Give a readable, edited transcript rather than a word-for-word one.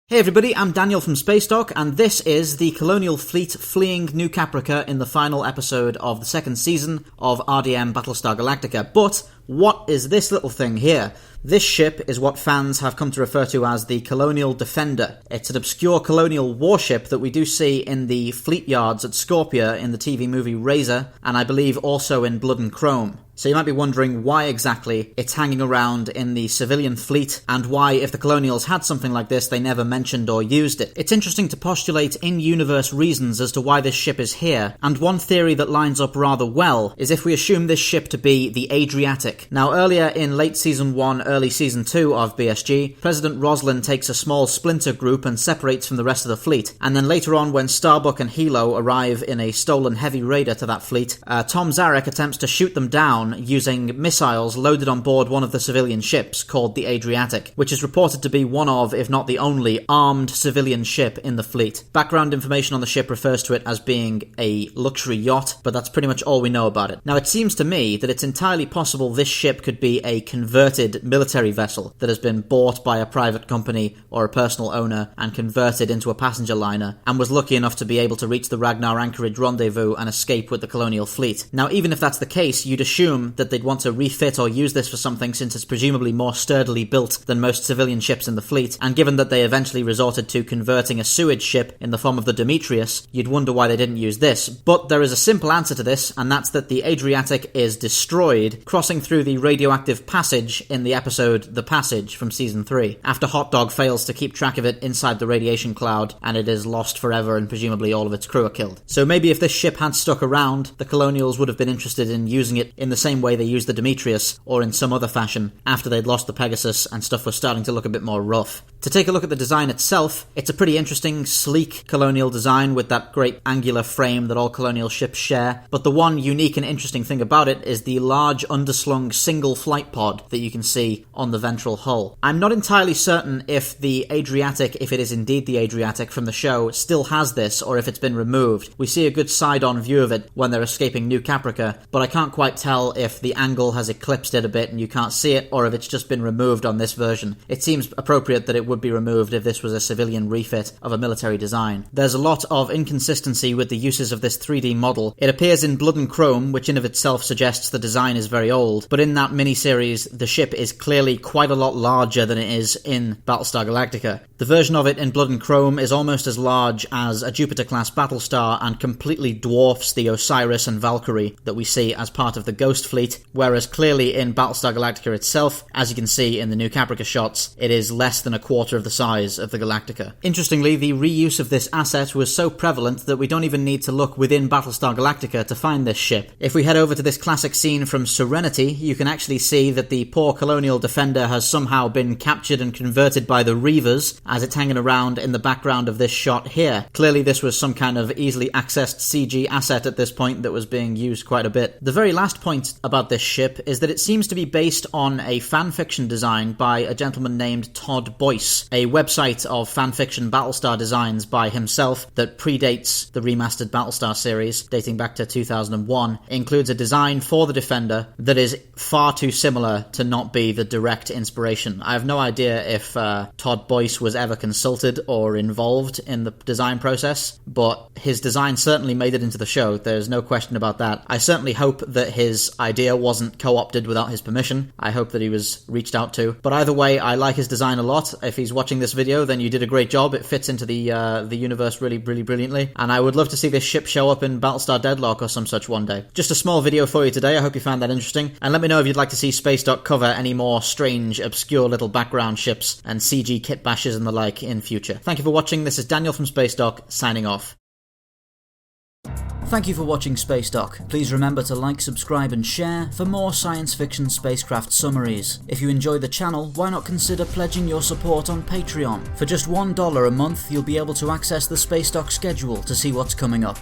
Hey everybody, I'm Daniel from Spacedock, and this is the Colonial fleet fleeing New Caprica in the final episode of the second season of RDM Battlestar Galactica. But what is this little thing here? This ship is what fans have come to refer to as the Colonial Defender. It's an obscure Colonial warship that we do see in the fleet yards at Scorpia in the TV movie Razor, and I believe also in Blood and Chrome. So you might be wondering why exactly it's hanging around in the civilian fleet, and why, if the Colonials had something like this, they never mentioned or used it. It's interesting to postulate in-universe reasons as to why this ship is here, and one theory that lines up rather well is if we assume this ship to be the Adriatic. Now, earlier in late Season 1, early Season 2 of BSG, President Roslin takes a small splinter group and separates from the rest of the fleet, and then later on when Starbuck and Hilo arrive in a stolen heavy raider to that fleet, Tom Zarek attempts to shoot them down using missiles loaded on board one of the civilian ships called the Adriatic, which is reported to be one of, if not the only, armed civilian ship in the fleet. Background information on the ship refers to it as being a luxury yacht, but that's pretty much all we know about it. Now, it seems to me that it's entirely possible this ship could be a converted military vessel that has been bought by a private company or a personal owner and converted into a passenger liner, and was lucky enough to be able to reach the Ragnar Anchorage rendezvous and escape with the Colonial fleet. Now, even if that's the case, you'd assume that they'd want to refit or use this for something, since it's presumably more sturdily built than most civilian ships in the fleet, and given that they eventually resorted to converting a sewage ship in the form of the Demetrius, you'd wonder why they didn't use this. But there is a simple answer to this, and that's that the Adriatic is destroyed crossing through the radioactive passage in the episode The Passage from Season 3, after Hot Dog fails to keep track of it inside the radiation cloud, and it is lost forever and presumably all of its crew are killed. So maybe if this ship had stuck around, the Colonials would have been interested in using it in the same way they used the Demetrius, or in some other fashion, after they'd lost the Pegasus and stuff was starting to look a bit more rough. To take a look at the design itself, it's a pretty interesting, sleek Colonial design with that great angular frame that all Colonial ships share, but the one unique and interesting thing about it is the large underslung single flight pod that you can see on the ventral hull. I'm not entirely certain if the Adriatic, if it is indeed the Adriatic from the show, still has this, or if it's been removed. We see a good side-on view of it when they're escaping New Caprica, but I can't quite tell if the angle has eclipsed it a bit and you can't see it, or if it's just been removed on this version. It seems appropriate that it would be removed if this was a civilian refit of a military design. There's a lot of inconsistency with the uses of this 3D model. It appears in Blood and Chrome, which in of itself suggests the design is very old, but in that miniseries the ship is clearly quite a lot larger than it is in Battlestar Galactica. The version of it in Blood and Chrome is almost as large as a Jupiter-class Battlestar and completely dwarfs the Osiris and Valkyrie that we see as part of the Ghost Fleet, whereas clearly in Battlestar Galactica itself, as you can see in the New Caprica shots, it is less than a quarter of the size of the Galactica. Interestingly, the reuse of this asset was so prevalent that we don't even need to look within Battlestar Galactica to find this ship. If we head over to this classic scene from Serenity, you can actually see that the poor Colonial Defender has somehow been captured and converted by the Reavers, as it's hanging around in the background of this shot here. Clearly this was some kind of easily accessed CG asset at this point that was being used quite a bit. The very last point about this ship is that it seems to be based on a fanfiction design by a gentleman named Todd Boyce, a website of fanfiction Battlestar designs by himself that predates the remastered Battlestar series, dating back to 2001, includes a design for the Defender that is far too similar to not be the direct inspiration. I have no idea if Todd Boyce was ever consulted or involved in the design process, but his design certainly made it into the show, there's no question about that. I certainly hope that his idea wasn't co-opted without his permission. I hope that he was reached out to. But either way, I like his design a lot. If he's watching this video, then you did a great job. It fits into the universe really, really brilliantly. And I would love to see this ship show up in Battlestar Deadlock or some such one day. Just a small video for you today. I hope you found that interesting. And let me know if you'd like to see Spacedock cover any more strange, obscure little background ships and CG kit bashes and the like in future. Thank you for watching. This is Daniel from Spacedock, signing off. Thank you for watching Spacedock. Please remember to like, subscribe and share for more science fiction spacecraft summaries. If you enjoy the channel, why not consider pledging your support on Patreon? For just $1 a month, you'll be able to access the Spacedock schedule to see what's coming up.